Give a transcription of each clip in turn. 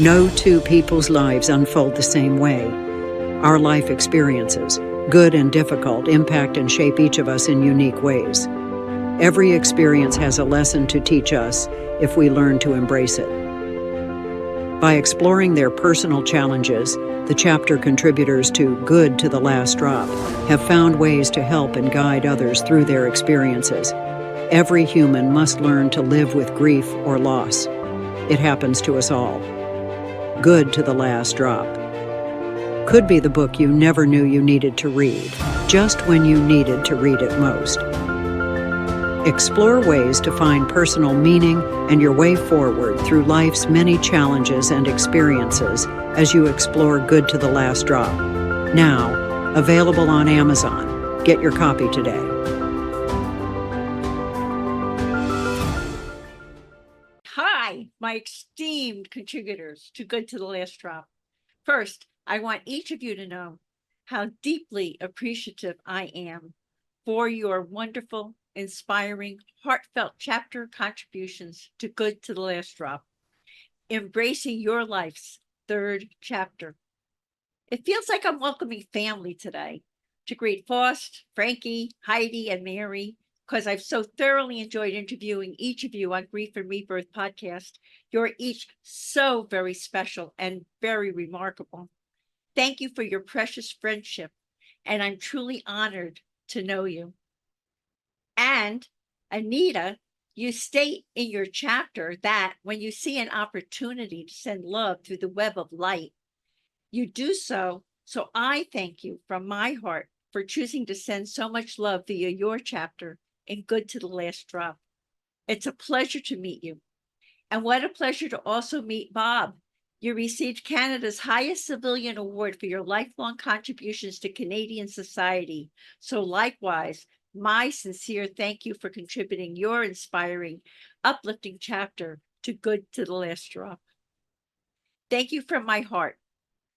No two people's lives unfold the same way. Our life experiences, good and difficult, impact and shape each of us in unique ways. Every experience has a lesson to teach us if we learn to embrace it. By exploring their personal challenges, the chapter contributors to Good to the Last Drop have found ways to help and guide others through their experiences. Every human must learn to live with grief or loss. It happens to us all. Good to the Last Drop could be the book you never knew you needed to read, just when you needed to read it most. Explore ways to find personal meaning and your way forward through life's many challenges and experiences as you explore Good to the Last Drop. Now, available on Amazon. Get your copy today. Hi, my esteemed contributors to Good to the Last Drop. First, I want each of you to know how deeply appreciative I am for your wonderful, inspiring, heartfelt chapter contributions to Good to the Last Drop, embracing your life's third chapter. It feels like I'm welcoming family today to greet Faust, Frankie, Heidi, and Mary, because I've so thoroughly enjoyed interviewing each of you on Grief and Rebirth podcast. You're each so very special and very remarkable. Thank you for your precious friendship, and I'm truly honored to know you. And Anita, you state in your chapter that when you see an opportunity to send love through the web of light, you do so. So I thank you from my heart for choosing to send so much love via your chapter in Good to the Last Drop. It's a pleasure to meet you. And what a pleasure to also meet Bob. You received Canada's highest civilian award for your lifelong contributions to Canadian society. So likewise, my sincere thank you for contributing your inspiring, uplifting chapter to Good to the Last Drop. Thank you from my heart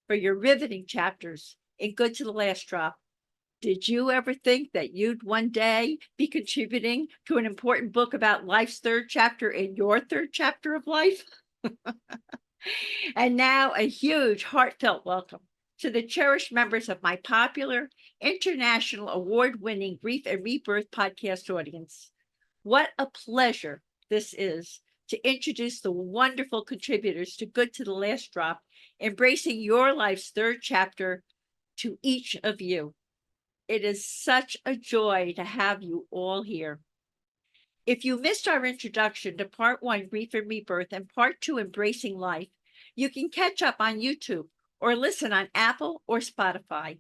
for your riveting chapters in Good to the Last Drop. Did you ever think that you'd one day be contributing to an important book about life's third chapter in your third chapter of life? And now a huge heartfelt welcome to the cherished members of my popular, international award-winning Grief and Rebirth podcast audience. What a pleasure this is to introduce the wonderful contributors to Good to the Last Drop, embracing your life's third chapter to each of you. It is such a joy to have you all here. If you missed our introduction to Part 1, Grief and Rebirth, and Part 2, Embracing Life, you can catch up on YouTube or listen on Apple or Spotify.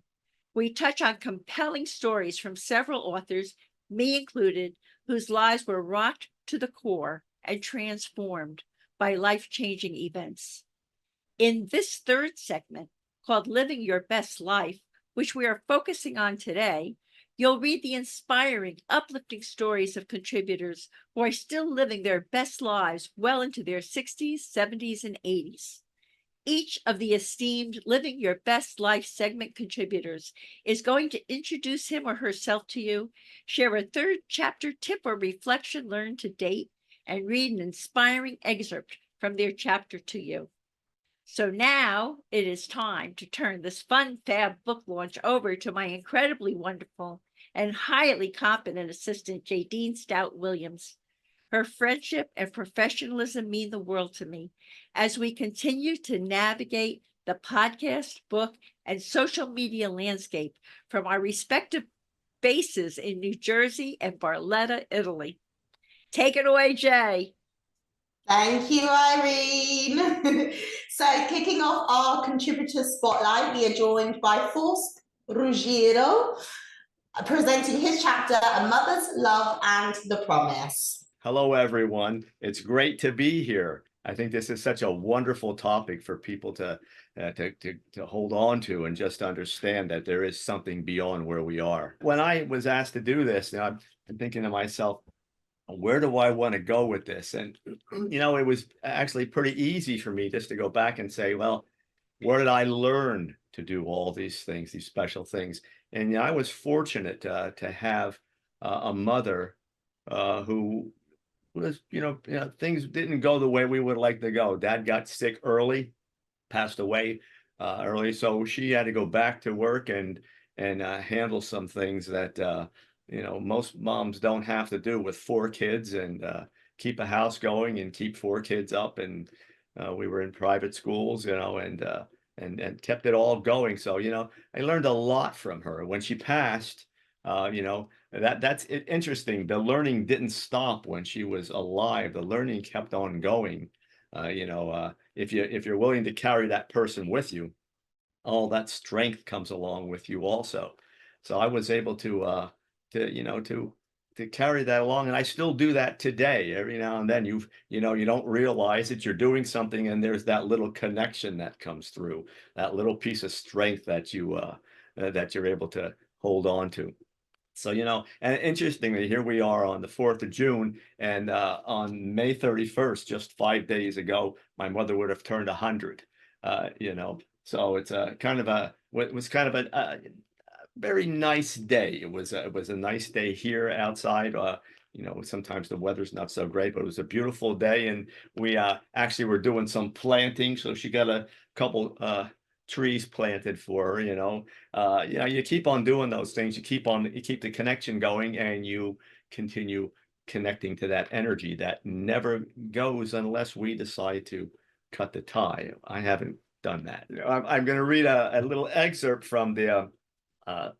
We touch on compelling stories from several authors, me included, whose lives were rocked to the core and transformed by life-changing events. In this third segment, called Living Your Best Life, which we are focusing on today, you'll read the inspiring, uplifting stories of contributors who are still living their best lives well into their 60s, 70s, and 80s. Each of the esteemed Living Your Best Life segment contributors is going to introduce him or herself to you, share a third chapter tip or reflection learned to date, and read an inspiring excerpt from their chapter to you. So now it is time to turn this fun, fab book launch over to my incredibly wonderful and highly competent assistant, Jadine Stout Williams. Her friendship and professionalism mean the world to me as we continue to navigate the podcast, book, and social media landscape from our respective bases in New Jersey and Barletta, Italy. Take it away, Jay. Thank you, Irene. So kicking off our contributor spotlight, we are joined by Faust Ruggiero, presenting his chapter, A Mother's Love and the Promise. Hello, everyone. It's great to be here. I think this is such a wonderful topic for people to hold on to and just understand that there is something beyond where we are. When I was asked to do this, I'm thinking to myself, where do I want to go with this? And, it was actually pretty easy for me just to go back and say, well, where did I learn to do all these things, these special things? And I was fortunate to have a mother who was, things didn't go the way we would like to go. Dad got sick early. passed away early, so she had to go back to work and handle some things that most moms don't have to do with 4 kids and keep a house going and keep 4 kids up. And we were in private schools, and kept it all going. So I learned a lot from her. When she passed, that's interesting. The learning didn't stop when she was alive. The learning kept on going. If you're willing to carry that person with you, all that strength comes along with you also. So I was able to carry that along, and I still do that today. Every now and then you don't realize that you're doing something, and there's that little connection that comes through, that little piece of strength that you're able to hold on to. So, and interestingly, here we are on the 4th of June, and on May 31st, just 5 days ago, my mother would have turned 100. So it's was kind of a very nice day. It was a nice day here outside. Sometimes the weather's not so great, but it was a beautiful day, and we actually were doing some planting. So she got a couple trees planted for her. You keep on doing those things. You keep the connection going, and you continue connecting to that energy that never goes unless we decide to cut the tie. I haven't done that. I'm going to read a little excerpt from the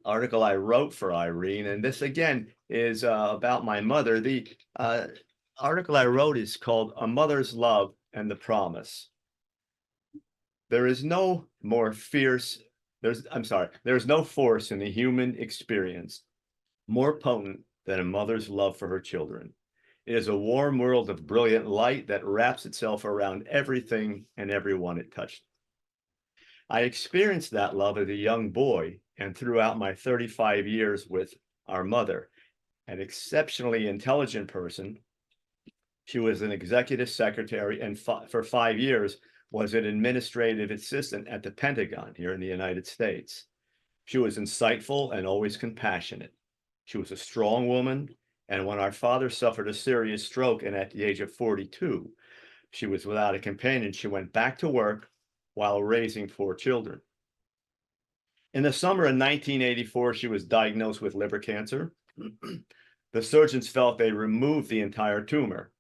article I wrote for Irene, and this again is about my mother. The article I wrote is called "A Mother's Love and the Promise." There is no force in the human experience more potent than a mother's love for her children. It is a warm world of brilliant light that wraps itself around everything and everyone it touched. I experienced that love as a young boy and throughout my 35 years with our mother, an exceptionally intelligent person. She was an executive secretary and for 5 years was an administrative assistant at the Pentagon here in the United States. She was insightful and always compassionate. She was a strong woman, and when our father suffered a serious stroke and at the age of 42, she was without a companion. She went back to work while raising 4 children. In the summer of 1984, she was diagnosed with liver cancer. The surgeons felt they removed the entire tumor.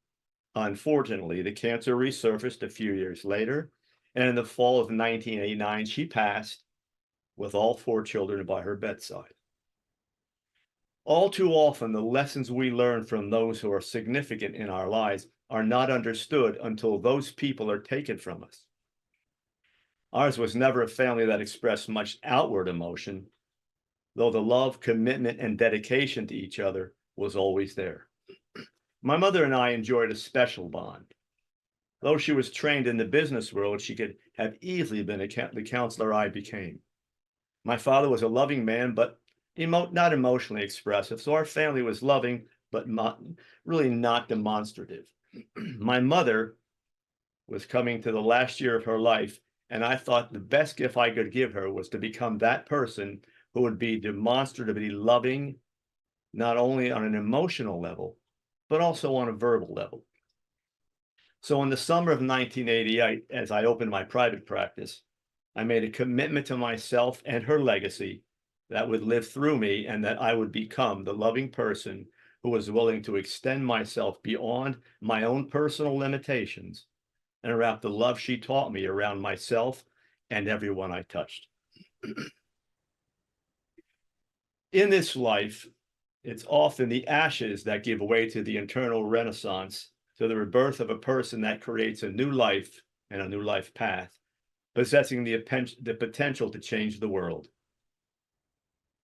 Unfortunately, the cancer resurfaced a few years later, and in the fall of 1989, she passed with all 4 children by her bedside. All too often, the lessons we learn from those who are significant in our lives are not understood until those people are taken from us. Ours was never a family that expressed much outward emotion, though the love, commitment, and dedication to each other was always there. My mother and I enjoyed a special bond. Though she was trained in the business world, she could have easily been the counselor I became. My father was a loving man, but not emotionally expressive, so our family was loving, but really not demonstrative. My mother was coming to the last year of her life, and I thought the best gift I could give her was to become that person who would be demonstratively loving, not only on an emotional level, but also on a verbal level. So in the summer of 1988, as I opened my private practice, I made a commitment to myself and her legacy that would live through me, and that I would become the loving person who was willing to extend myself beyond my own personal limitations and wrap the love she taught me around myself and everyone I touched. In this life, it's often the ashes that give way to the internal renaissance, to the rebirth of a person that creates a new life and a new life path, possessing the potential to change the world.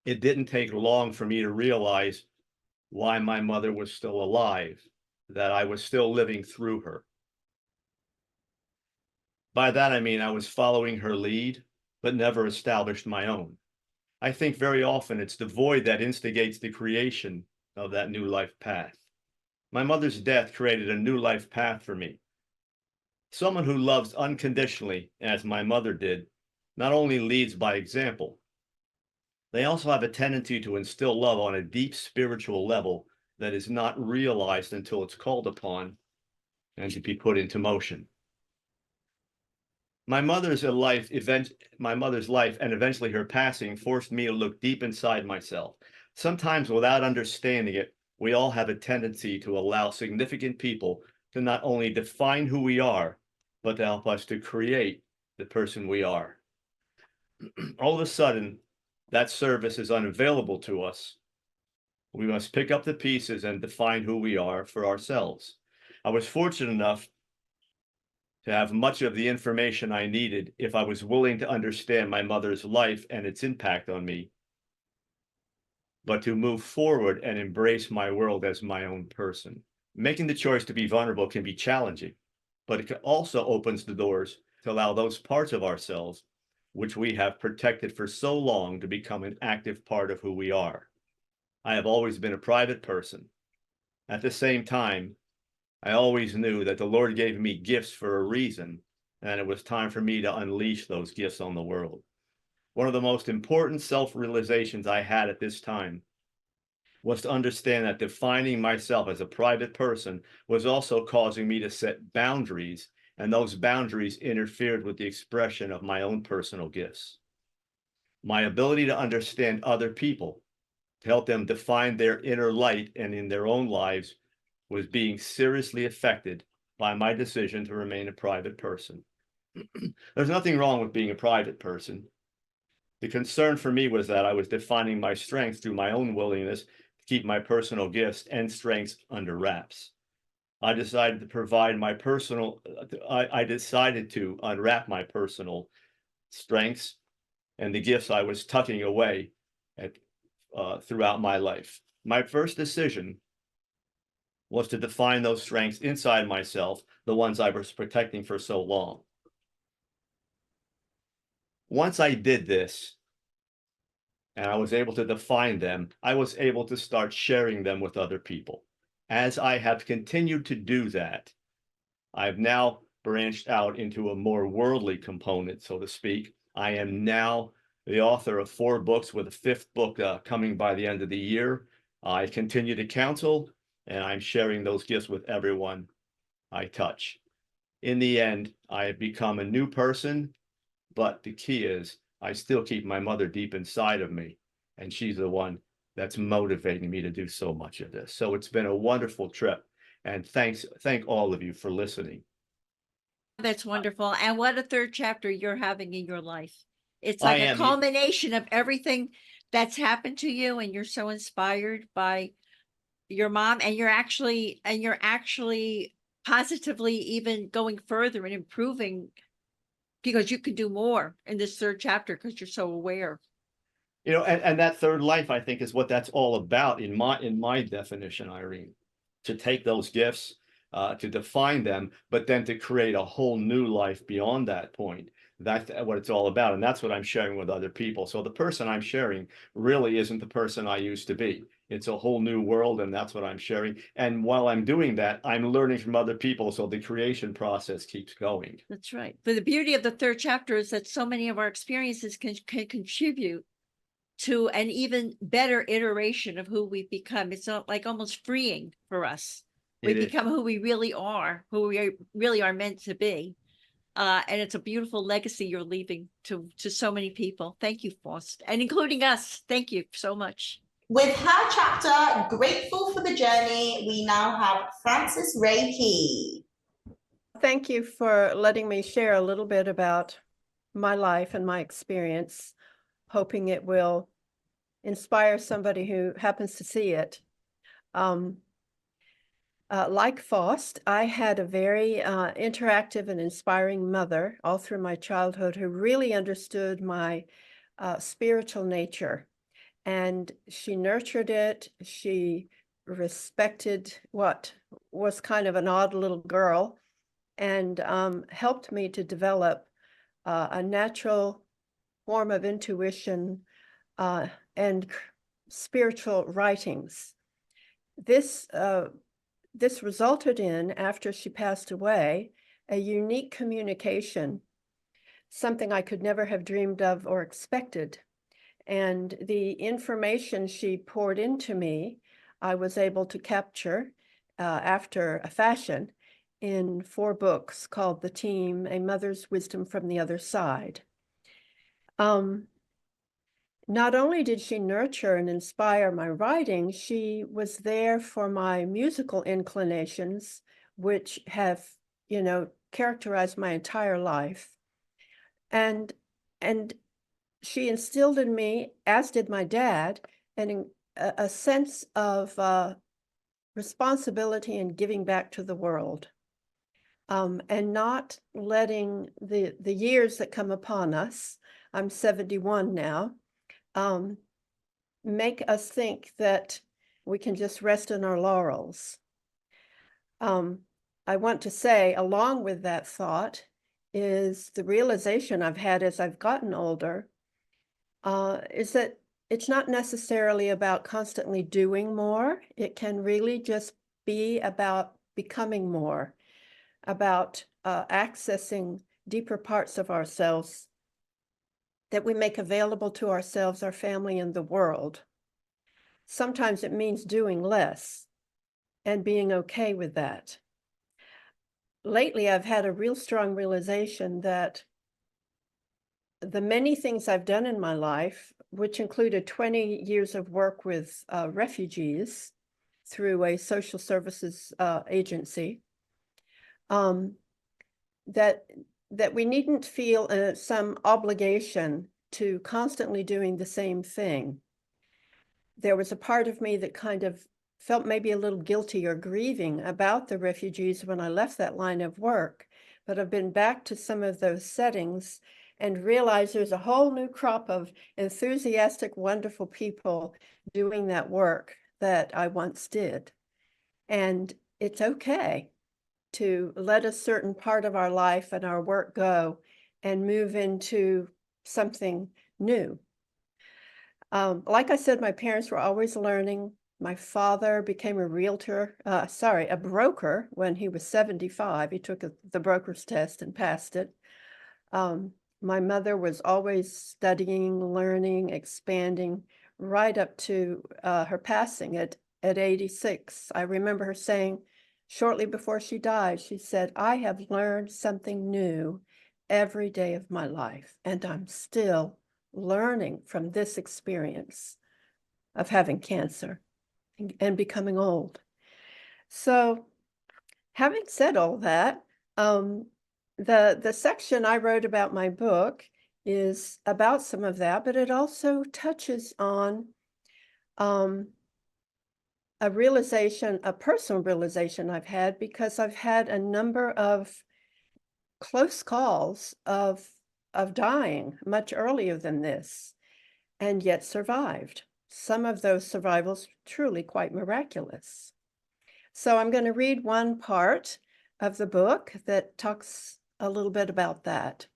It didn't take long for me to realize why my mother was still alive, that I was still living through her. By that, I mean I was following her lead, but never established my own. I think very often it's the void that instigates the creation of that new life path. My mother's death created a new life path for me. Someone who loves unconditionally, as my mother did, not only leads by example, they also have a tendency to instill love on a deep spiritual level that is not realized until it's called upon and to be put into motion. My mother's life and eventually her passing forced me to look deep inside myself. Sometimes without understanding it, we all have a tendency to allow significant people to not only define who we are, but to help us to create the person we are. All of a sudden, that service is unavailable to us. We must pick up the pieces and define who we are for ourselves. I was fortunate enough to have much of the information I needed if I was willing to understand my mother's life and its impact on me, but to move forward and embrace my world as my own person. Making the choice to be vulnerable can be challenging, but it also opens the doors to allow those parts of ourselves which we have protected for so long to become an active part of who we are. I have always been a private person. At the same time, I always knew that the Lord gave me gifts for a reason, and it was time for me to unleash those gifts on the world. One of the most important self-realizations I had at this time was to understand that defining myself as a private person was also causing me to set boundaries, and those boundaries interfered with the expression of my own personal gifts. My ability to understand other people, to help them define their inner light and in their own lives, was being seriously affected by my decision to remain a private person. There's nothing wrong with being a private person. The concern for me was that I was defining my strengths through my own willingness to keep my personal gifts and strengths under wraps. I decided to unwrap my personal strengths and the gifts I was tucking away throughout my life. My first decision was to define those strengths inside myself, the ones I was protecting for so long. Once I did this, and I was able to define them, I was able to start sharing them with other people. As I have continued to do that, I've now branched out into a more worldly component, so to speak. I am now the author of 4 books, with a 5th book coming by the end of the year. I continue to counsel, and I'm sharing those gifts with everyone I touch. In the end, I have become a new person, but the key is I still keep my mother deep inside of me, and she's the one that's motivating me to do so much of this. So it's been a wonderful trip, and thank all of you for listening. That's wonderful. And what a third chapter you're having in your life. It's I like a am. culmination of everything that's happened to you, and you're so inspired by your mom, and you're actually positively even going further and improving, because you could do more in this third chapter because you're so aware. You know, and that third life, I think, is what that's all about in my definition, Irene. To take those gifts, to define them, but then to create a whole new life beyond that point. That's what it's all about, and that's what I'm sharing with other people. So the person I'm sharing really isn't the person I used to be. It's a whole new world, and that's what I'm sharing. And while I'm doing that, I'm learning from other people, so the creation process keeps going. That's right. But the beauty of the third chapter is that so many of our experiences can contribute to an even better iteration of who we've become. It's not like almost freeing for us. We become who we really are, who we really are meant to be. And it's a beautiful legacy you're leaving to so many people. Thank you, Faust, and including us. Thank you so much. With her chapter, Grateful for the Journey, we now have Frances Rae Key. Thank you for letting me share a little bit about my life and my experience, hoping it will inspire somebody who happens to see it. Like Faust, I had a very interactive and inspiring mother all through my childhood who really understood my spiritual nature. And she nurtured it. She respected what was kind of an odd little girl, and helped me to develop a natural form of intuition and spiritual writings. This resulted in, after she passed away, a unique communication, something I could never have dreamed of or expected. And the information she poured into me, I was able to capture after a fashion in 4 books called The Team, A Mother's Wisdom from the Other Side. Not only did she nurture and inspire my writing, she was there for my musical inclinations, which have, characterized my entire life. And she instilled in me, as did my dad, a sense of responsibility and giving back to the world, and not letting the years that come upon us, I'm 71 now, make us think that we can just rest in our laurels. I want to say, along with that thought, is the realization I've had as I've gotten older, is that it's not necessarily about constantly doing more. It can really just be about becoming more, about accessing deeper parts of ourselves that we make available to ourselves, our family, and the world. Sometimes it means doing less and being okay with that. Lately, I've had a real strong realization that the many things I've done in my life, which included 20 years of work with refugees through a social services agency, that we needn't feel some obligation to constantly doing the same thing. There was a part of me that kind of felt maybe a little guilty or grieving about the refugees when I left that line of work, but I've been back to some of those settings and realized there's a whole new crop of enthusiastic, wonderful people doing that work that I once did. And it's okay to let a certain part of our life and our work go and move into something new. Like I said, my parents were always learning. My father became a broker when he was 75. He took the broker's test and passed it. My mother was always studying, learning, expanding, right up to her passing at 86. I remember her saying, shortly before she died, she said, "I have learned something new every day of my life, and I'm still learning from this experience of having cancer and becoming old." So having said all that, the section I wrote about my book is about some of that, but it also touches on a personal realization I've had, because I've had a number of close calls of dying much earlier than this, and yet survived. Some of those survivals truly quite miraculous. So I'm going to read one part of the book that talks a little bit about that.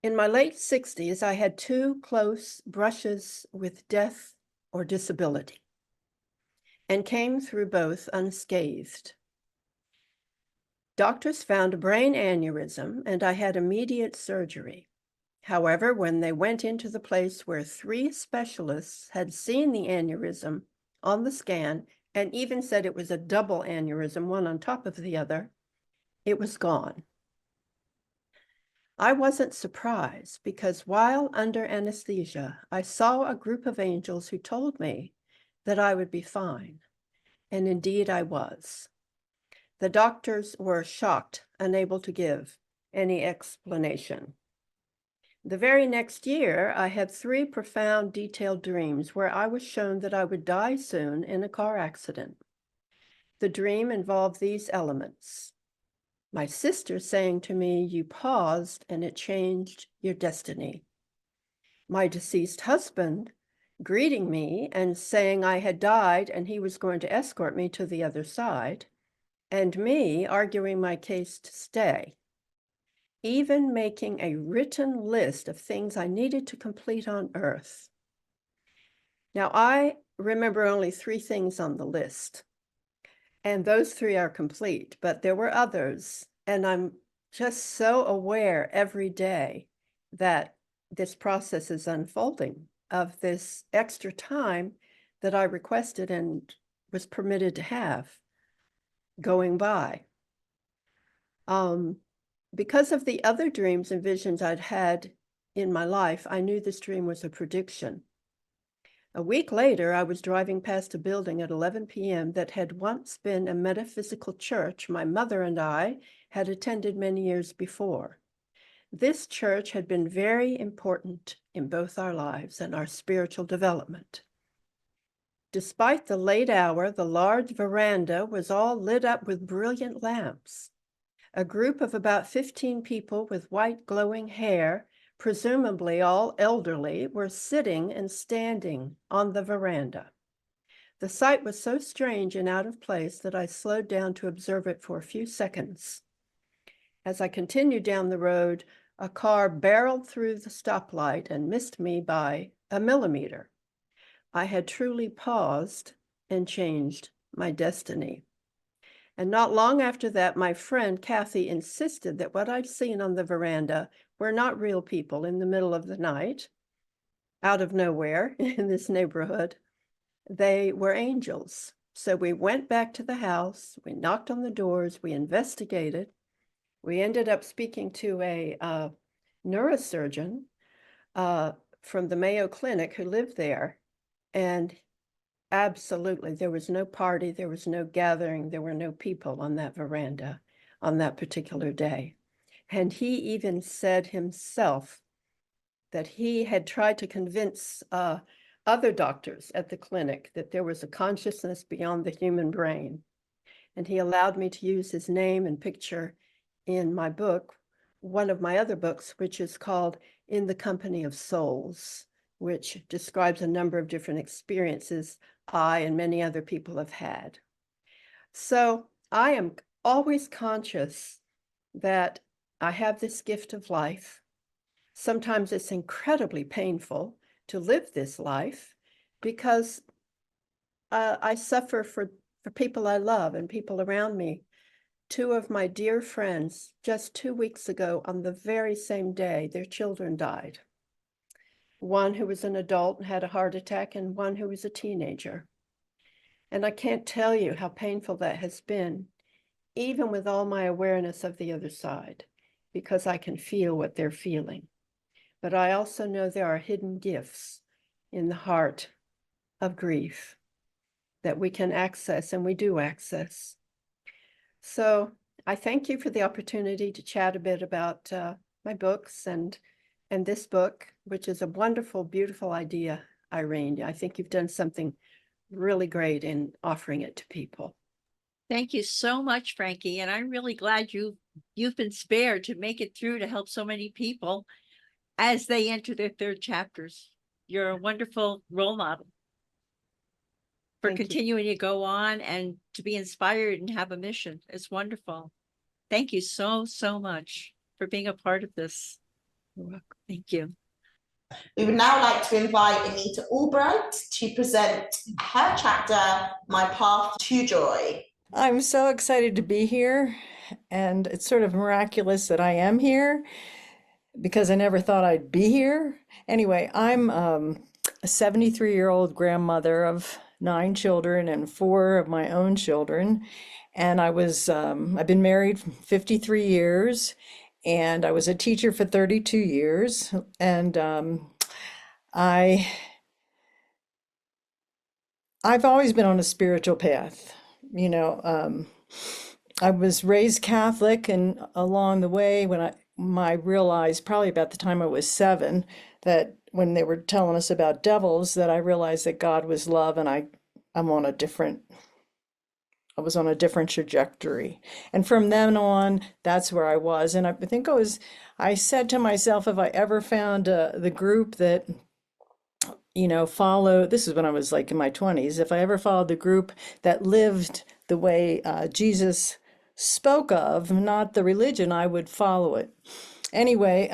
In my late 60s, I had 2 close brushes with death or disability, and came through both unscathed. Doctors found a brain aneurysm, and I had immediate surgery. However, when they went into the place where 3 specialists had seen the aneurysm on the scan and even said it was a double aneurysm, one on top of the other, it was gone. I wasn't surprised, because while under anesthesia, I saw a group of angels who told me that I would be fine. And indeed I was. The doctors were shocked, unable to give any explanation. The very next year, I had 3 profound, detailed dreams where I was shown that I would die soon in a car accident. The dream involved these elements: my sister saying to me, "You paused and it changed your destiny." My deceased husband greeting me and saying I had died and he was going to escort me to the other side, and me arguing my case to stay, even making a written list of things I needed to complete on Earth. Now, I remember only 3 things on the list, and those 3 are complete, but there were others, and I'm just so aware every day that this process is unfolding, of this extra time that I requested and was permitted to have going by. Because of the other dreams and visions I'd had in my life, I knew this dream was a prediction. A week later, I was driving past a building at 11 p.m. that had once been a metaphysical church my mother and I had attended many years before. This church had been very important in both our lives and our spiritual development. Despite the late hour, the large veranda was all lit up with brilliant lamps. A group of about 15 people with white glowing hair, presumably all elderly, were sitting and standing on the veranda. The sight was so strange and out of place that I slowed down to observe it for a few seconds. As I continued down the road, a car barreled through the stoplight and missed me by a millimeter. I had truly paused and changed my destiny. And not long after that, my friend Kathy insisted that what I'd seen on the veranda were not real people in the middle of the night, out of nowhere in this neighborhood. They were angels. So we went back to the house, we knocked on the doors, we investigated. We ended up speaking to a neurosurgeon from the Mayo Clinic who lived there. And absolutely, there was no party, there was no gathering, there were no people on that veranda on that particular day. And he even said himself that he had tried to convince other doctors at the clinic that there was a consciousness beyond the human brain. And he allowed me to use his name and picture in my book, one of my other books, which is called In the Company of Souls, which describes a number of different experiences I and many other people have had. So I am always conscious that I have this gift of life. Sometimes it's incredibly painful to live this life because I suffer for people I love and people around me. Two of my dear friends, just 2 weeks ago, on the very same day, their children died. One who was an adult and had a heart attack, and one who was a teenager. And I can't tell you how painful that has been, even with all my awareness of the other side, because I can feel what they're feeling. But I also know there are hidden gifts in the heart of grief that we can access, and we do access. So I thank you for the opportunity to chat a bit about my books and this book, which is a wonderful, beautiful idea, Irene. I think you've done something really great in offering it to people. Thank you so much, Frankie. And I'm really glad you've been spared to make it through to help so many people as they enter their third chapters. You're a wonderful role model for Thank you. continuing to go on and to be inspired and have a mission. It's wonderful. Thank you so, so much for being a part of this. You're welcome. Thank you. We would now like to invite Anita Albright to present her chapter, My Path to Joy. I'm so excited to be here, and it's sort of miraculous that I am here because I never thought I'd be here. Anyway, I'm a 73-year-old grandmother of 9 children and 4 of my own children. And I've been married 53 years, and I was a teacher for 32 years. And I've always been on a spiritual path. You know, I was raised Catholic, and along the way, when I realized, probably about the time I was 7, that when they were telling us about devils, that I realized that God was love, and I was on a different trajectory. And from then on, that's where I was. And I said to myself, if I ever found the group that, this is when I was like in my 20s, if I ever followed the group that lived the way Jesus spoke of, not the religion, I would follow it. Anyway,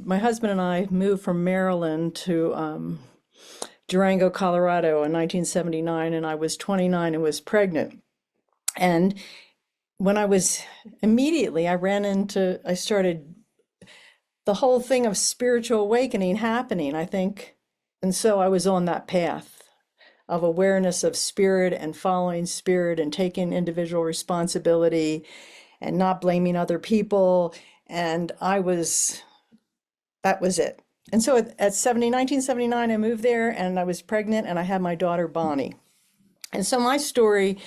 my husband and I moved from Maryland to Durango, Colorado in 1979, and I was 29 and was pregnant. And when I started the whole thing of spiritual awakening happening, I think. And so I was on that path of awareness of spirit and following spirit and taking individual responsibility. and not blaming other people. And that was it. And so at 1979, I moved there and I was pregnant and I had my daughter Bonnie. And so my story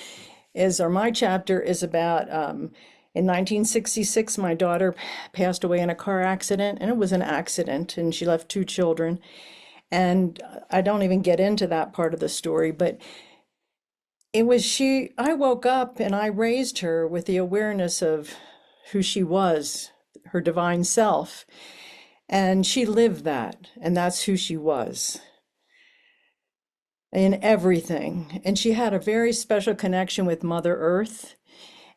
or my chapter is about, in 1966, my daughter passed away in a car accident, and it was an accident, and she left 2 children. And I don't even get into that part of the story, but I woke up and I raised her with the awareness of who she was, her divine self. And she lived that, and that's who she was in everything. And she had a very special connection with Mother Earth,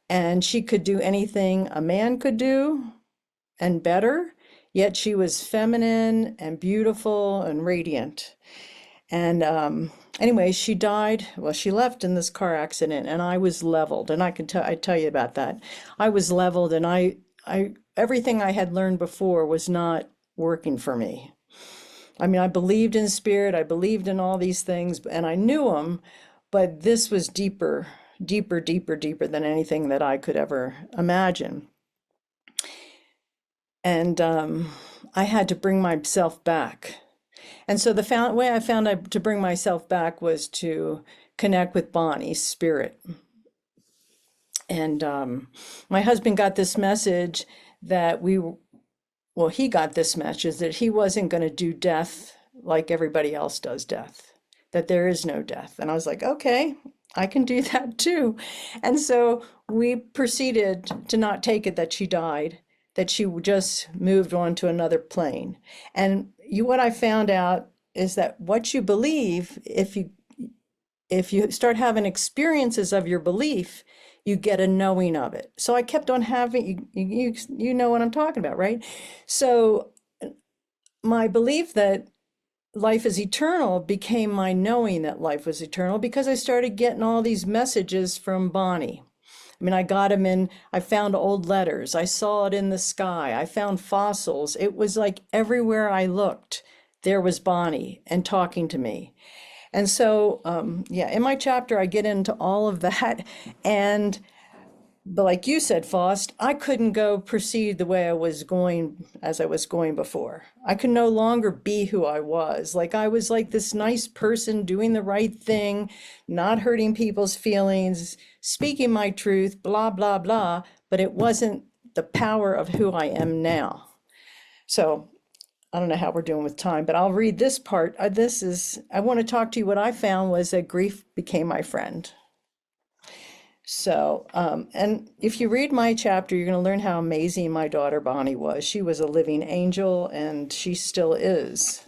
and she could do anything a man could do and better, yet she was feminine and beautiful and radiant. And anyway, she died. Well, she left in this car accident, and I was leveled, and I tell you about that. I was leveled, and I everything I had learned before was not working for me. I mean, I believed in spirit, I believed in all these things, and I knew them, but this was deeper than anything that I could ever imagine. And I had to bring myself back. And so the way I found to bring myself back was to connect with Bonnie's spirit. And my husband got this message that he got this message that he wasn't going to do death like everybody else does death, that there is no death. And I was like, okay, I can do that too. And so we proceeded to not take it that she died, that she just moved on to another plane. And what I found out is that what you believe, if you start having experiences of your belief, you get a knowing of it. So I kept on having, you know what I'm talking about, right? So my belief that life is eternal became my knowing that life was eternal, because I started getting all these messages from Bonnie. I mean, I got them I found old letters. I saw it in the sky. I found fossils. It was like everywhere I looked, there was Bonnie and talking to me. And so, in my chapter, I get into all of that. But like you said, Faust, I couldn't proceed the way as I was going before. I could no longer be who I was. Like I was like this nice person doing the right thing, not hurting people's feelings, speaking my truth, blah, blah, blah. But it wasn't the power of who I am now. So I don't know how we're doing with time, but I'll read this part. I want to talk to you. What I found was that grief became my friend. So, and if you read my chapter, you're going to learn how amazing my daughter Bonnie was. She was a living angel, and she still is.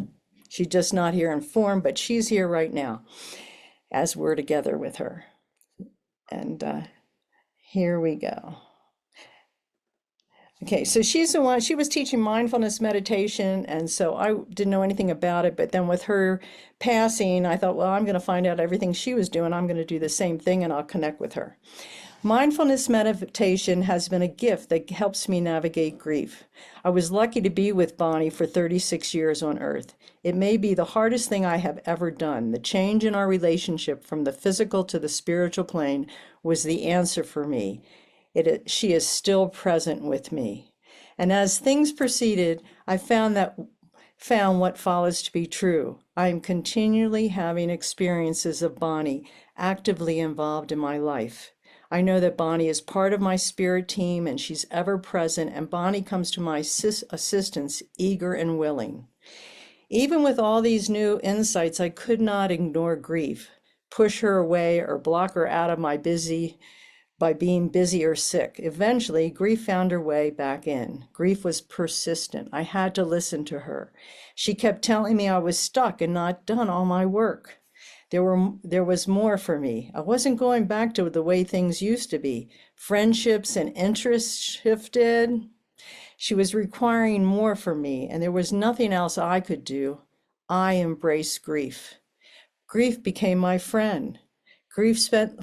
She's just not here in form, but she's here right now as we're together with her. And here we go. Okay, so she's the one, she was teaching mindfulness meditation, and so I didn't know anything about it, but then with her passing, I thought, well, I'm going to find out everything she was doing. I'm going to do the same thing, and I'll connect with her. Mindfulness meditation has been a gift that helps me navigate grief. I was lucky to be with Bonnie for 36 years on Earth. It may be the hardest thing I have ever done. The change in our relationship from the physical to the spiritual plane was the answer for me. She is still present with me. And as things proceeded, I found what follows to be true. I am continually having experiences of Bonnie actively involved in my life. I know that Bonnie is part of my spirit team, and she's ever present, and Bonnie comes to my assistance eager and willing. Even with all these new insights, I could not ignore grief, push her away, or block her out of my by being busy or sick. Eventually, grief found her way back in. Grief was persistent. I had to listen to her. She kept telling me I was stuck and not done all my work. There was more for me. I wasn't going back to the way things used to be. Friendships and interests shifted. She was requiring more from me, and there was nothing else I could do. I embraced grief. Grief became my friend. Grief spent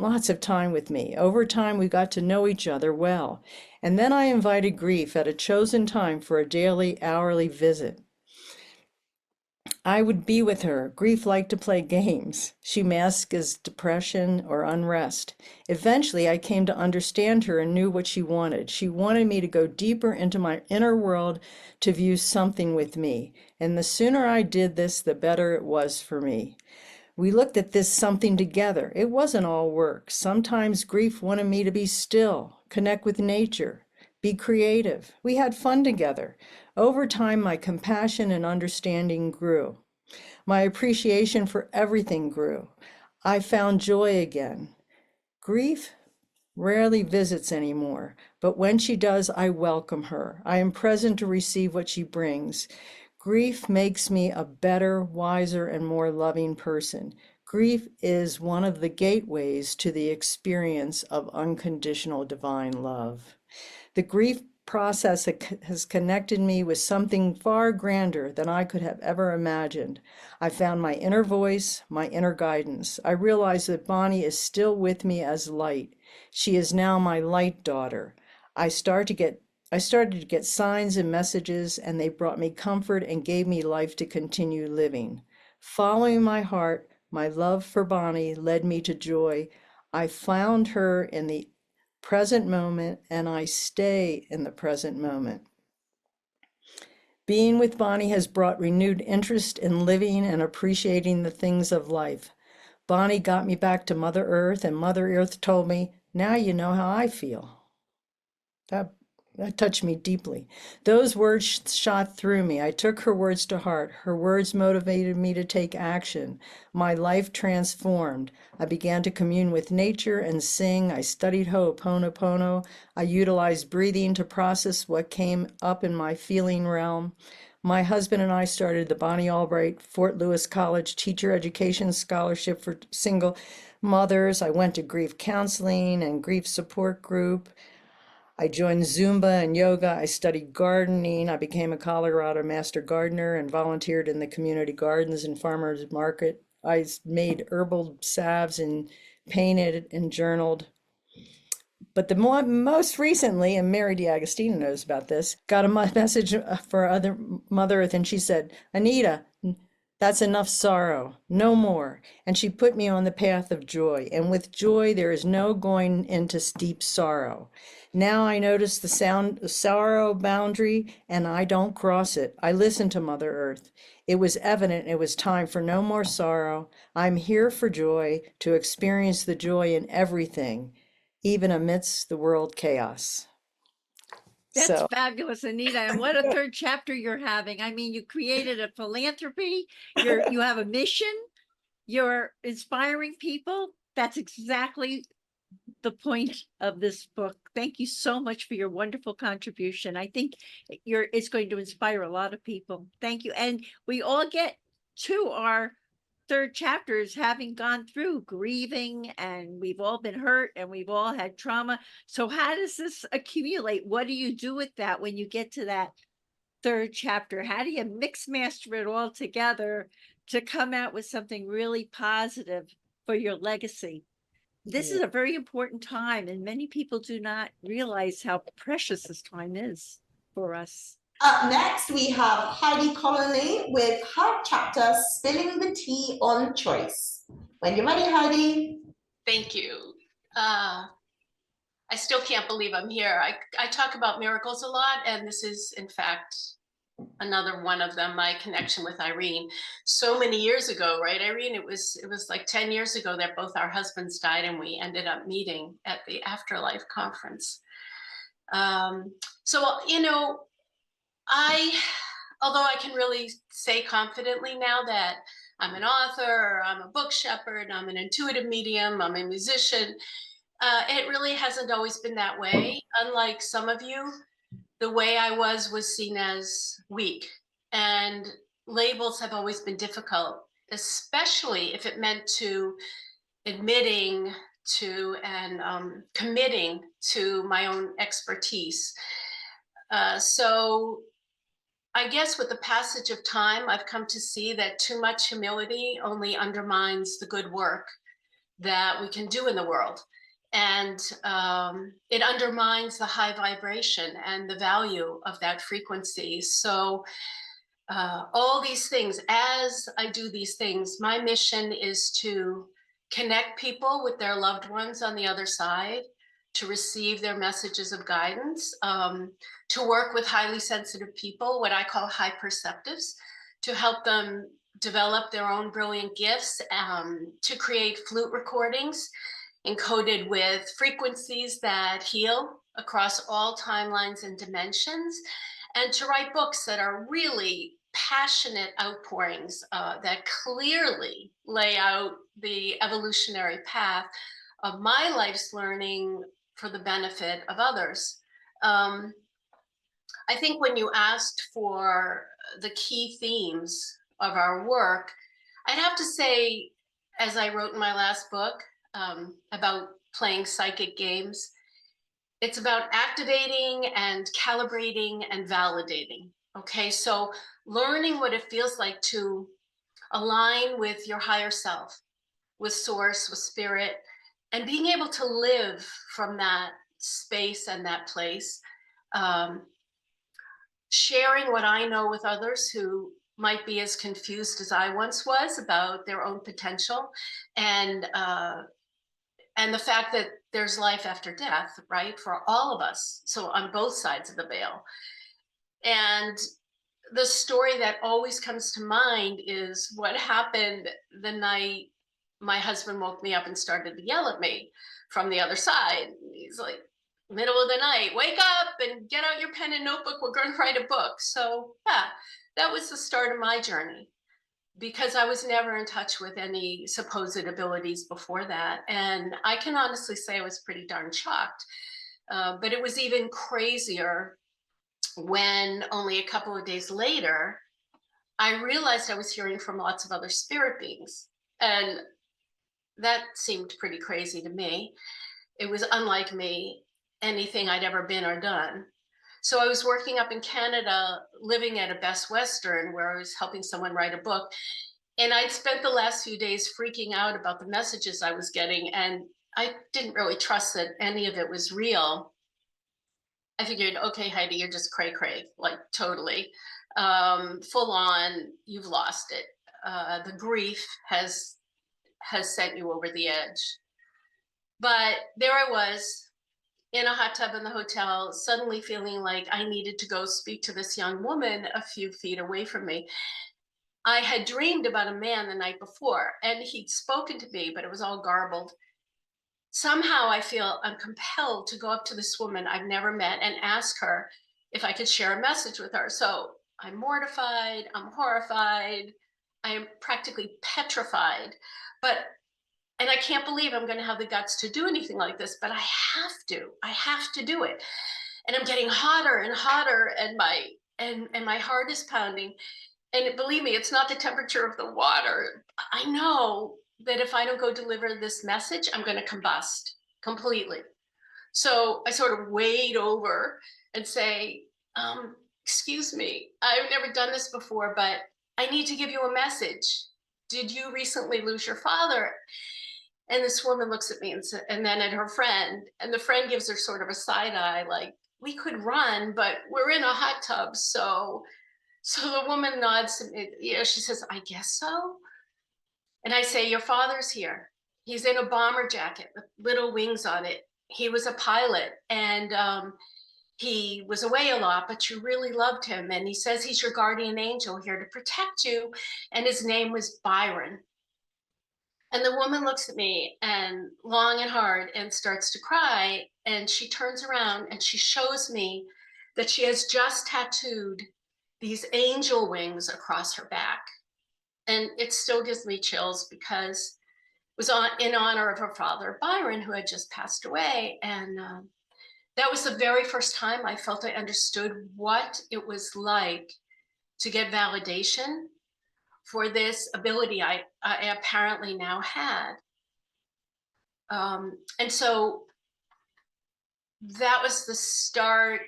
lots of time with me. Over time, we got to know each other well. And then I invited grief at a chosen time for a daily, hourly visit. I would be with her. Grief liked to play games. She masked as depression or unrest. Eventually, I came to understand her and knew what she wanted. She wanted me to go deeper into my inner world to view something with me. And the sooner I did this, the better it was for me. We looked at this something together. It wasn't all work. Sometimes grief wanted me to be still, connect with nature, be creative. We had fun together. Over time, my compassion and understanding grew. My appreciation for everything grew. I found joy again. Grief rarely visits anymore, but when she does, I welcome her. I am present to receive what she brings. Grief makes me a better, wiser, and more loving person. Grief is one of the gateways to the experience of unconditional divine love. The grief process has connected me with something far grander than I could have ever imagined. I found my inner voice, my inner guidance. I realized that Bonnie is still with me as light. She is now my light daughter. I started to get signs and messages, and they brought me comfort and gave me life to continue living. Following my heart, my love for Bonnie led me to joy. I found her in the present moment, and I stay in the present moment. Being with Bonnie has brought renewed interest in living and appreciating the things of life. Bonnie got me back to Mother Earth, and Mother Earth told me, "Now you know how I feel." That touched me deeply. Those words shot through me. I took her words to heart. Her words motivated me to take action. My life transformed. I began to commune with nature and sing. I studied Ho'oponopono. I utilized breathing to process what came up in my feeling realm. My husband and I started the Bonnie Albright Fort Lewis College Teacher Education Scholarship for single mothers. I went to grief counseling and grief support group. I joined Zumba and yoga. I studied gardening. I became a Colorado Master Gardener and volunteered in the community gardens and farmers market. I made herbal salves and painted and journaled. But the most recently, and Mary DiAgostino knows about this, got a message for other Mother Earth, and she said, "Anita, that's enough sorrow, no more." And she put me on the path of joy. And with joy, there is no going into deep sorrow. Now I notice the sorrow boundary, and I don't cross it. I listen to Mother Earth. It was evident it was time for no more sorrow. I'm here for joy, to experience the joy in everything, even amidst the world chaos. That's fabulous, Anita. And what a third chapter you're having. I mean, you created a philanthropy, you have a mission, you're inspiring people. That's exactly the point of this book. Thank you so much for your wonderful contribution. I think it's going to inspire a lot of people. Thank you. And we all get to our third chapters having gone through grieving, and we've all been hurt and we've all had trauma. So how does this accumulate? What do you do with that when you get to that third chapter? How do you mix master it all together to come out with something really positive for your legacy? This is a very important time, and many people do not realize how precious this time is for us. Up next, we have Heidi Connolly with her chapter, Spilling the Tea on Choice. When you're ready, Heidi. Thank you. I still can't believe I'm here. I talk about miracles a lot, and this is, in fact, another one of them, my connection with Irene. So many years ago, right, Irene? It was like 10 years ago that both our husbands died, and we ended up meeting at the Afterlife conference. So, you know, although I can really say confidently now that I'm an author, I'm a book shepherd, I'm an intuitive medium, I'm a musician, it really hasn't always been that way. Unlike some of you, the way I was seen as weak, and labels have always been difficult, especially if it meant to admitting to and committing to my own expertise. So I guess with the passage of time, I've come to see that too much humility only undermines the good work that we can do in the world. And it undermines the high vibration and the value of that frequency. So all these things. As I do these things, my mission is to connect people with their loved ones on the other side, to receive their messages of guidance, to work with highly sensitive people, what I call high perceptives, to help them develop their own brilliant gifts, to create flute recordings encoded with frequencies that heal across all timelines and dimensions, and to write books that are really passionate outpourings that clearly lay out the evolutionary path of my life's learning for the benefit of others. I think when you asked for the key themes of our work, I'd have to say, as I wrote in my last book about playing psychic games, it's about activating and calibrating and validating. Okay, so learning what it feels like to align with your higher self, with source, with spirit, and being able to live from that space and that place. Sharing what I know with others who might be as confused as I once was about their own potential, and the fact that there's life after death, right, for all of us. So on both sides of the veil. And the story that always comes to mind is what happened the night my husband woke me up and started to yell at me from the other side. He's like, middle of the night, wake up and get out your pen and notebook, we're going to write a book. So yeah, that was the start of my journey, because I was never in touch with any supposed abilities before that. And I can honestly say I was pretty darn shocked. But it was even crazier when only a couple of days later, I realized I was hearing from lots of other spirit beings. And that seemed pretty crazy to me. It was unlike me, anything I'd ever been or done. So I was working up in Canada, living at a Best Western, where I was helping someone write a book. And I'd spent the last few days freaking out about the messages I was getting. And I didn't really trust that any of it was real. I figured, okay, Heidi, you're just cray-cray, like totally. Full on, you've lost it. The grief has sent you over the edge. But there I was, in a hot tub in the hotel, suddenly feeling like I needed to go speak to this young woman a few feet away from me. I had dreamed about a man the night before, and he'd spoken to me, but it was all garbled. Somehow I feel I'm compelled to go up to this woman I've never met and ask her if I could share a message with her. So I'm mortified, I'm horrified, I am practically petrified, and I can't believe I'm going to have the guts to do anything like this, but I have to do it. And I'm getting hotter and hotter, and my heart is pounding. And believe me, it's not the temperature of the water. I know that if I don't go deliver this message, I'm going to combust completely. So I sort of wade over and say, excuse me, I've never done this before, but I need to give you a message. Did you recently lose your father? And this woman looks at me and then at her friend, and the friend gives her sort of a side eye, like, we could run, but we're in a hot tub. So the woman nods to me, she says, I guess so. And I say, your father's here. He's in a bomber jacket with little wings on it. He was a pilot, and he was away a lot, but you really loved him. And he says he's your guardian angel here to protect you. And his name was Byron. And the woman looks at me and long and hard and starts to cry. And she turns around and she shows me that she has just tattooed these angel wings across her back. And it still gives me chills because it was in honor of her father, Byron, who had just passed away. And that was the very first time I felt I understood what it was like to get validation for this ability I apparently now had. And so that was the start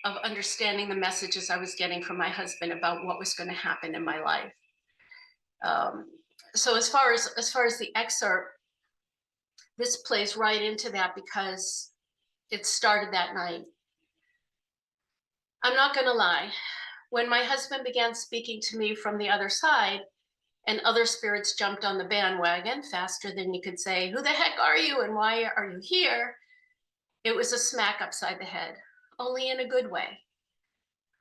of understanding the messages I was getting from my husband about what was going to happen in my life. So as far as the excerpt, this plays right into that because it started that night. I'm not going to lie. when my husband began speaking to me from the other side, and other spirits jumped on the bandwagon faster than you could say, "Who the heck are you and why are you here?" It was a smack upside the head, only in a good way.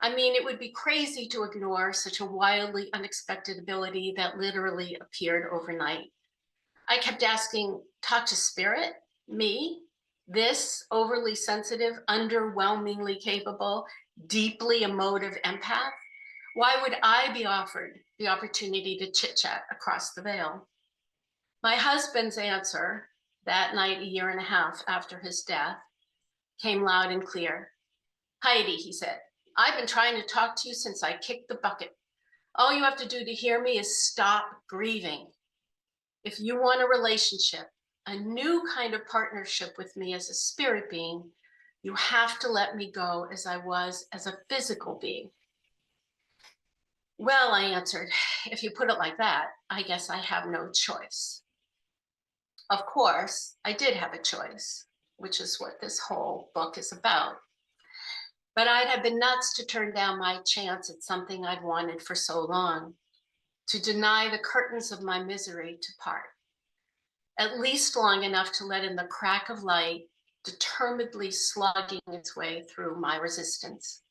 I mean, it would be crazy to ignore such a wildly unexpected ability that literally appeared overnight. I kept asking, talk to spirit? Me? This overly sensitive, underwhelmingly capable, deeply emotive empath? Why would I be offered the opportunity to chit-chat across the veil? My husband's answer that night, a year and a half after his death, came loud and clear. "Heidi," he said, "I've been trying to talk to you since I kicked the bucket. All you have to do to hear me is stop grieving. If you want a relationship, a new kind of partnership with me as a spirit being, you have to let me go as I was as a physical being." "Well," I answered, "if you put it like that, I guess I have no choice." Of course, I did have a choice, which is what this whole book is about. But I'd have been nuts to turn down my chance at something I'd wanted for so long, to deny the curtains of my misery to part, at least long enough to let in the crack of light, determinedly slogging its way through my resistance.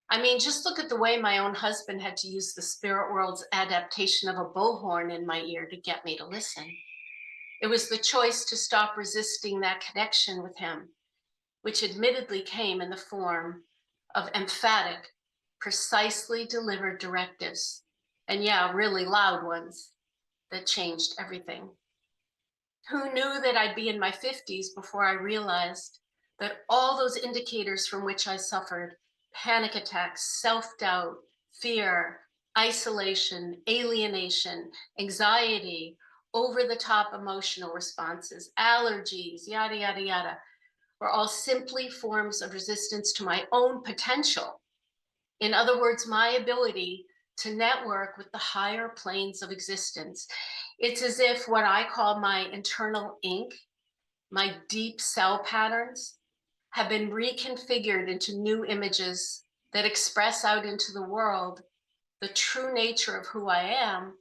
I mean, just look at the way my own husband had to use the spirit world's adaptation of a bullhorn in my ear to get me to listen. It was the choice to stop resisting that connection with him, which admittedly came in the form of emphatic, precisely delivered directives, and yeah, really loud ones, that changed everything. Who knew that I'd be in my 50s before I realized that all those indicators from which I suffered, panic attacks, self-doubt, fear, isolation, alienation, anxiety, over-the-top emotional responses, allergies, yada, yada, yada, were all simply forms of resistance to my own potential. In other words, my ability to network with the higher planes of existence. It's as if what I call my internal ink, my deep cell patterns, have been reconfigured into new images that express out into the world the true nature of who I am,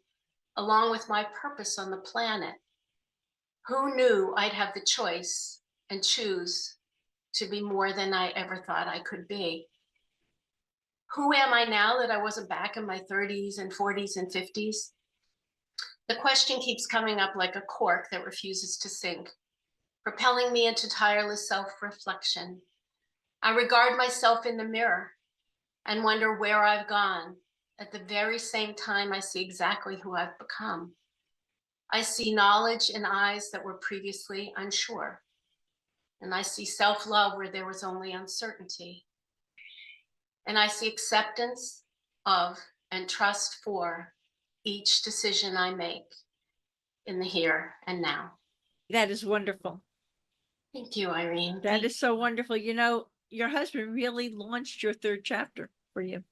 along with my purpose on the planet. Who knew I'd have the choice and choose to be more than I ever thought I could be? Who am I now that I wasn't back in my 30s and 40s and 50s? The question keeps coming up like a cork that refuses to sink, propelling me into tireless self-reflection. I regard myself in the mirror and wonder where I've gone. At the very same time, I see exactly who I've become. I see knowledge in eyes that were previously unsure. And I see self-love where there was only uncertainty. And I see acceptance of and trust for each decision I make in the here and now. That is wonderful. Thank you, Irene. That is so wonderful. You know, your husband really launched your third chapter for you.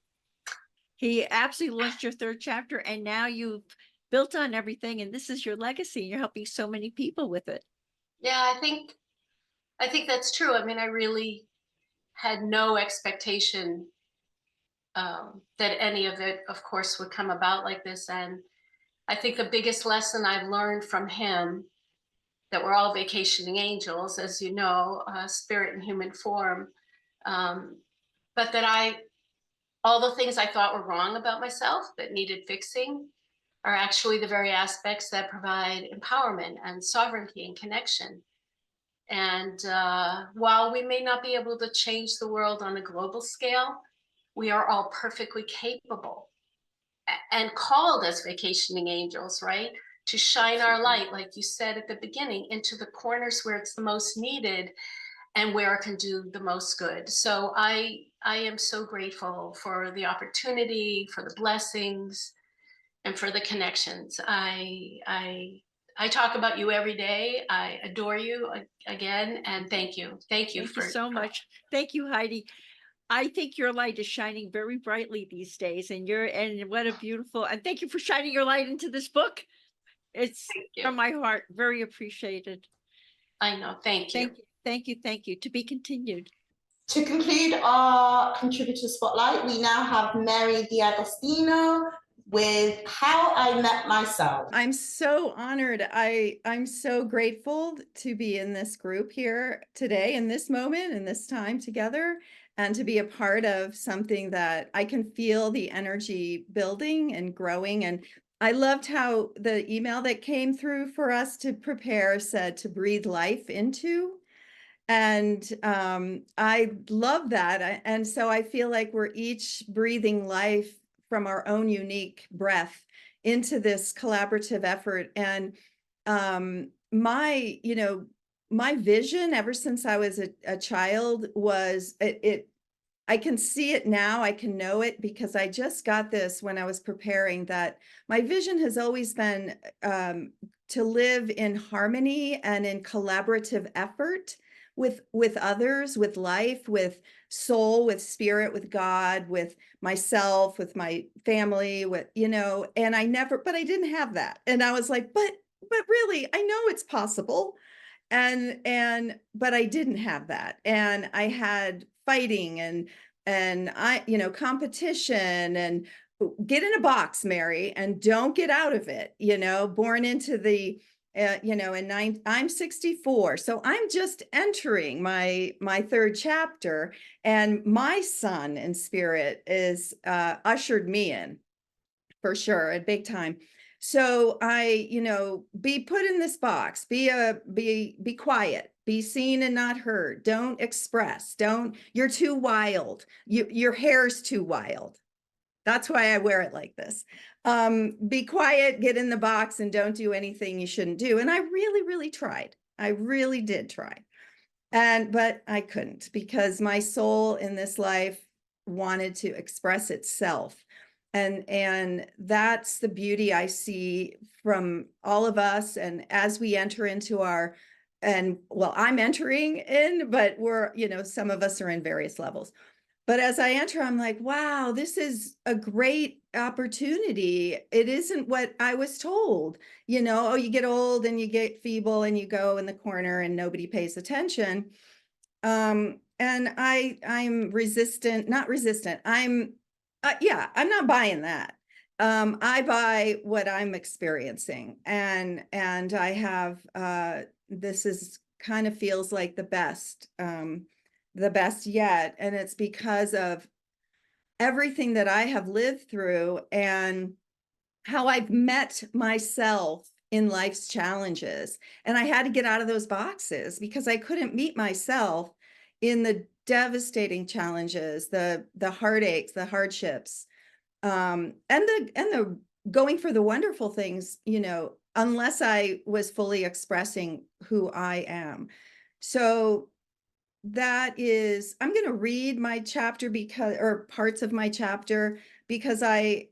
He absolutely launched your third chapter, and now you've built on everything, and this is your legacy. You're helping so many people with it. Yeah, I think that's true. I mean, I really had no expectation that any of it, of course, would come about like this. And I think the biggest lesson I've learned from him, that we're all vacationing angels, as you know, spirit in human form, but that all the things I thought were wrong about myself that needed fixing are actually the very aspects that provide empowerment and sovereignty and connection. And while we may not be able to change the world on a global scale, we are all perfectly capable and called as vacationing angels, right? To shine our light, like you said at the beginning, into the corners where it's the most needed and where it can do the most good. So I am so grateful for the opportunity, for the blessings, and for the connections. I talk about you every day. I adore you again, and thank you. Thank you so much. Thank you, Heidi. I think your light is shining very brightly these days, and what a beautiful, and thank you for shining your light into this book. It's from my heart, very appreciated. I know. Thank you. Thank you. To be continued. To conclude our contributor spotlight, we now have Mary D'Agostino with How I Met Myself. I'm so honored. I'm so grateful to be in this group here today, in this moment, in this time together, and to be a part of something that I can feel the energy building and growing. And I loved how the email that came through for us to prepare said to breathe life into. And I love that. And so I feel like we're each breathing life from our own unique breath into this collaborative effort. And my vision ever since I was a child was I can see it now, I can know it because I just got this when I was preparing, that my vision has always been to live in harmony and in collaborative effort with others, with life, with soul, with spirit, with God, with myself, with my family, with, and but I didn't have that. And I was like, but really, I know it's possible. But I didn't have that. And I had fighting and competition and get in a box, Mary, and don't get out of it, born into the I'm 64, so I'm just entering my third chapter, and my son in spirit is ushered me in for sure at big time. So I, be put in this box, be quiet, be seen and not heard. Don't express. You're too wild. Your hair's too wild. That's why I wear it like this. Be quiet, get in the box, and don't do anything you shouldn't do. And I really, really tried. I really did try. But I couldn't, because my soul in this life wanted to express itself. And that's the beauty I see from all of us. And as we enter into I'm entering in, but we're, some of us are in various levels. But as I enter, I'm like, wow, this is a great opportunity. It isn't what I was told, you get old and you get feeble and you go in the corner and nobody pays attention. And I'm not resistant. I'm not buying that. I buy what I'm experiencing, and I have this is kind of feels like the best yet, and it's because of everything that I have lived through and how I've met myself in life's challenges. And I had to get out of those boxes because I couldn't meet myself in the devastating challenges, the heartaches, the hardships, and the going for the wonderful things, unless I was fully expressing who I am. So I'm going to read my chapter or parts of my chapter, because I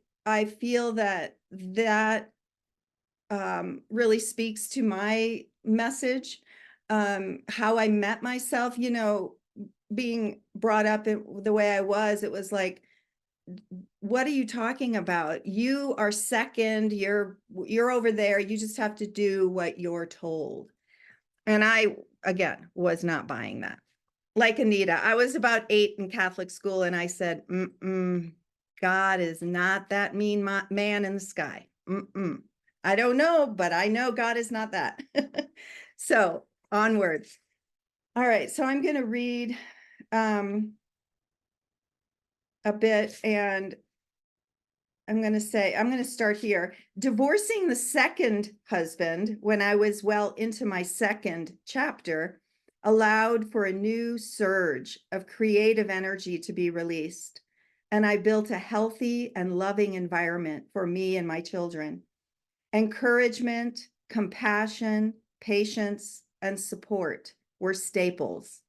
feel that really speaks to my message. How I met myself, being brought up the way I was, it was like, what are you talking about? You are second, you're over there. You just have to do what you're told. And I, again, was not buying that. Like Anita, I was about 8 in Catholic school, and I said, God is not that mean man in the sky. I don't know, but I know God is not that. So onwards. All right, so I'm going to read a bit, and I'm going to start here. Divorcing the second husband when I was well into my second chapter allowed for a new surge of creative energy to be released. And I built a healthy and loving environment for me and my children. Encouragement, compassion, patience, and support were staples.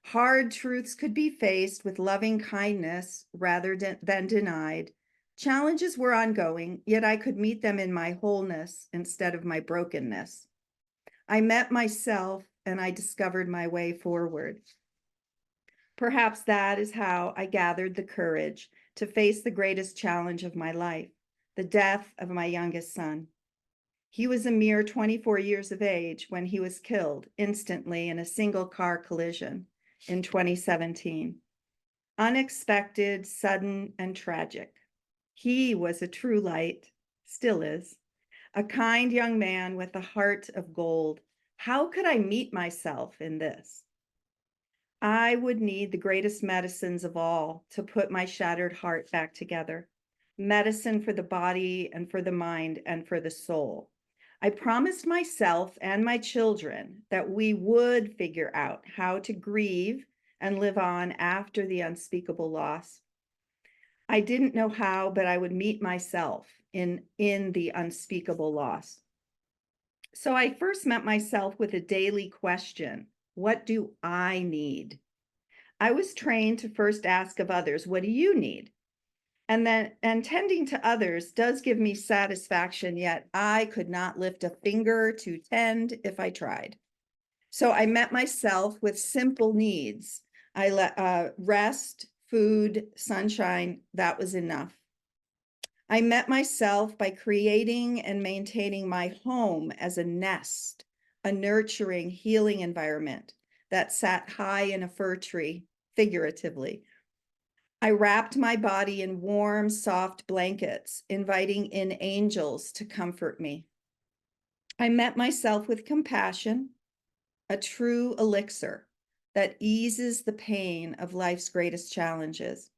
Hard truths could be faced with loving kindness rather than denied. Challenges were ongoing, yet I could meet them in my wholeness instead of my brokenness. I met myself and I discovered my way forward. Perhaps that is how I gathered the courage to face the greatest challenge of my life, the death of my youngest son. He was a mere 24 years of age when he was killed instantly in a single car collision. in 2017. Unexpected, sudden, and tragic. He was a true light, still is, a kind young man with a heart of gold. How could I meet myself in this? I would need the greatest medicines of all to put my shattered heart back together. Medicine for the body and for the mind and for the soul. I promised myself and my children that we would figure out how to grieve and live on after the unspeakable loss. I didn't know how, but I would meet myself in the unspeakable loss. So I first met myself with a daily question. What do I need? I was trained to first ask of others, what do you need? And tending to others does give me satisfaction, yet I could not lift a finger to tend if I tried. So I met myself with simple needs. Rest, food, sunshine, that was enough. I met myself by creating and maintaining my home as a nest, a nurturing, healing environment that sat high in a fir tree, figuratively. I wrapped my body in warm, soft blankets, inviting in angels to comfort me. I met myself with compassion, a true elixir that eases the pain of life's greatest challenges.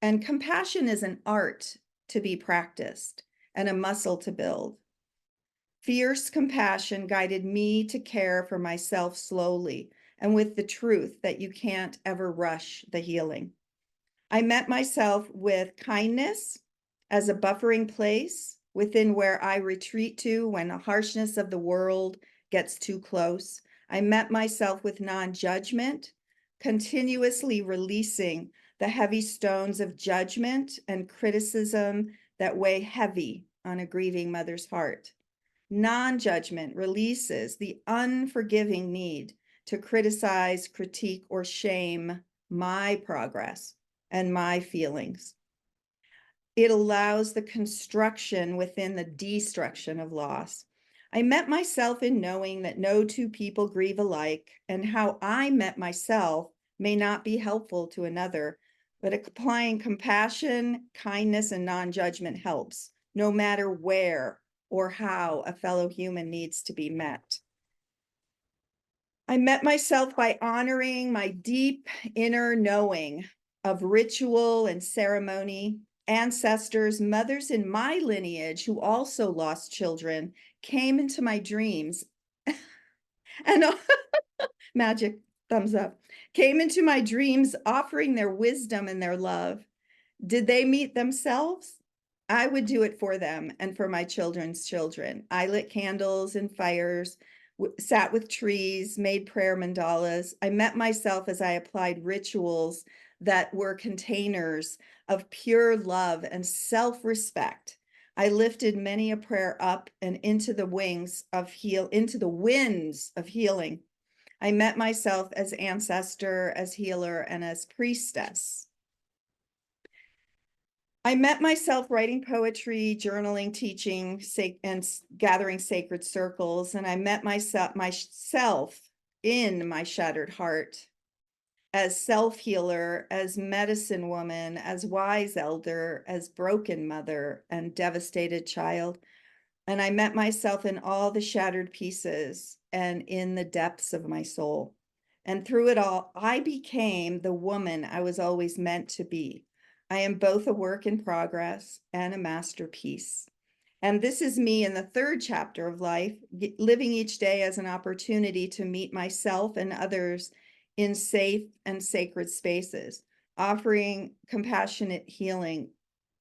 And compassion is an art to be practiced and a muscle to build. Fierce compassion guided me to care for myself slowly and with the truth that you can't ever rush the healing. I met myself with kindness as a buffering place within where I retreat to when the harshness of the world gets too close. I met myself with non-judgment, continuously releasing the heavy stones of judgment and criticism that weigh heavy on a grieving mother's heart. Non-judgment releases the unforgiving need to criticize, critique, or shame my progress and my feelings. It allows the construction within the destruction of loss. I met myself in knowing that no two people grieve alike, and how I met myself may not be helpful to another, but applying compassion, kindness, and non-judgment helps, no matter where or how a fellow human needs to be met. I met myself by honoring my deep inner knowing of ritual and ceremony. Ancestors, mothers in my lineage who also lost children came into my dreams and magic, thumbs up, came into my dreams offering their wisdom and their love. Did they meet themselves? I would do it for them and for my children's children. I lit candles and fires, sat with trees, made prayer mandalas. I met myself as I applied rituals that were containers of pure love and self-respect. I lifted many a prayer up and into the winds of healing. I met myself as ancestor, as healer, and as priestess. I met myself writing poetry, journaling, teaching, and gathering sacred circles. And I met myself in my shattered heart as self-healer, as medicine woman, as wise elder, as broken mother and devastated child. And I met myself in all the shattered pieces and in the depths of my soul. And through it all, I became the woman I was always meant to be. I am both a work in progress and a masterpiece. And this is me in the third chapter of life, living each day as an opportunity to meet myself and others in safe and sacred spaces, offering compassionate healing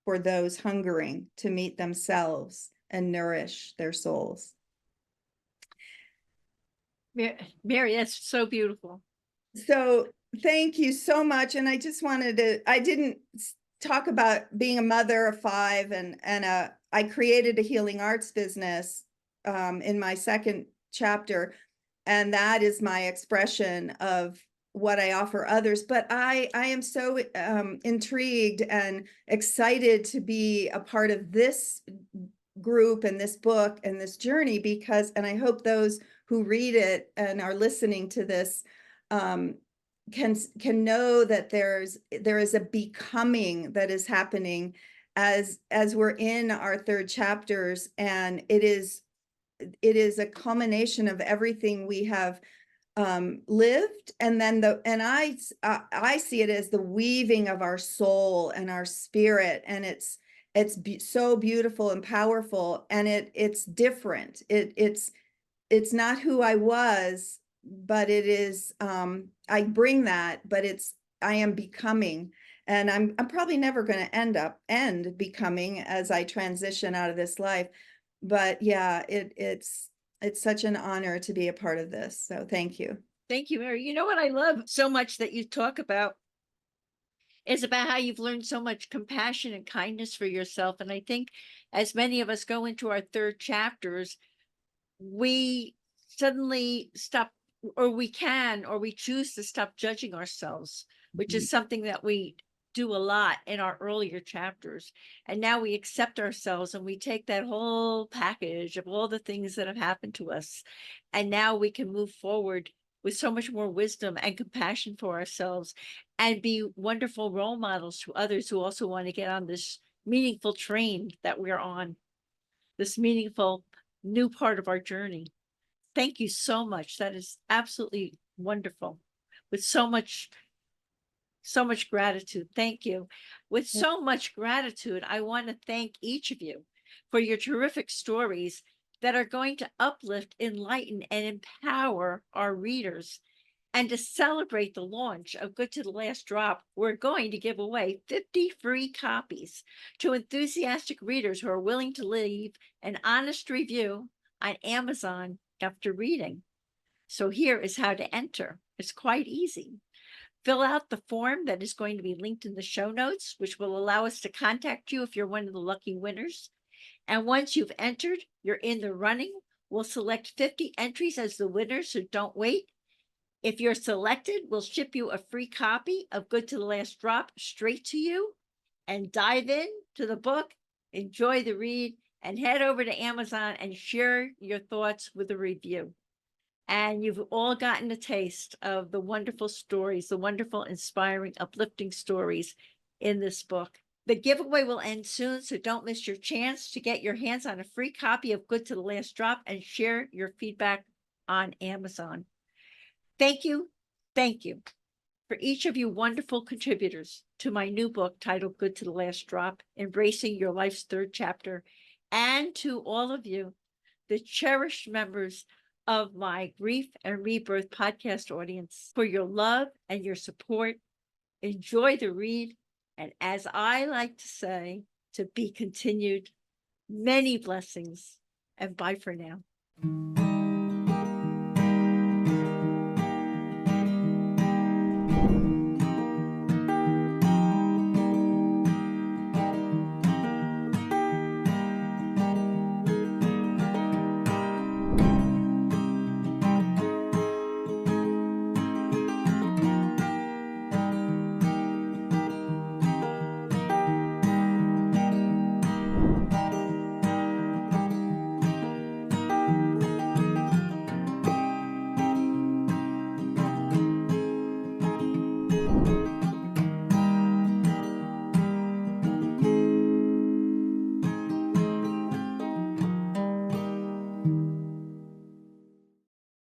for those hungering to meet themselves and nourish their souls. Mary, that's so beautiful. So thank you so much. And I just wanted to, I didn't talk about being a mother of 5 and I created a healing arts business in my second chapter. And that is my expression of what I offer others. But I am so intrigued and excited to be a part of this group and this book and this journey because, and I hope those who read it and are listening to this can know that there is a becoming that is happening as we're in our third chapters, and it is a culmination of everything we have lived, and then I see it as the weaving of our soul and our spirit, and it's so beautiful and powerful, and it's different. It's not who I was, but it is, I bring that, but I am becoming, and I'm probably never going to end becoming as I transition out of this life. But yeah, it's such an honor to be a part of this. So thank you. Thank you, Mary. You know what I love so much that you talk about is about how you've learned so much compassion and kindness for yourself. And I think as many of us go into our third chapters, we suddenly stop, or we choose to stop judging ourselves, which is something that we do a lot in our earlier chapters. And now we accept ourselves, and we take that whole package of all the things that have happened to us. And now we can move forward with so much more wisdom and compassion for ourselves, and be wonderful role models to others who also want to get on this meaningful train that we're on, this meaningful new part of our journey. Thank you so much. That is absolutely wonderful. With so much gratitude. Thank you. With so much gratitude, I want to thank each of you for your terrific stories that are going to uplift, enlighten, and empower our readers. And to celebrate the launch of Good to the Last Drop, we're going to give away 50 free copies to enthusiastic readers who are willing to leave an honest review on Amazon after reading. So here is how to enter. It's quite easy. Fill out the form that is going to be linked in the show notes, which will allow us to contact you if you're one of the lucky winners. And once you've entered, you're in the running. We'll select 50 entries as the winners, so don't wait. If you're selected, we'll ship you a free copy of Good to the Last Drop straight to you. And dive in to the book, enjoy the read, and head over to Amazon and share your thoughts with a review. And you've all gotten a taste of the wonderful stories, the wonderful, inspiring, uplifting stories in this book. The giveaway will end soon, so don't miss your chance to get your hands on a free copy of Good to the Last Drop and share your feedback on Amazon. Thank you for each of you wonderful contributors to my new book titled Good to the Last Drop, Embracing Your Life's Third Chapter, and to all of you, the cherished members of my Grief and Rebirth podcast audience, for your love and your support. Enjoy the read, and as I like to say, to be continued. Many blessings, and bye for now.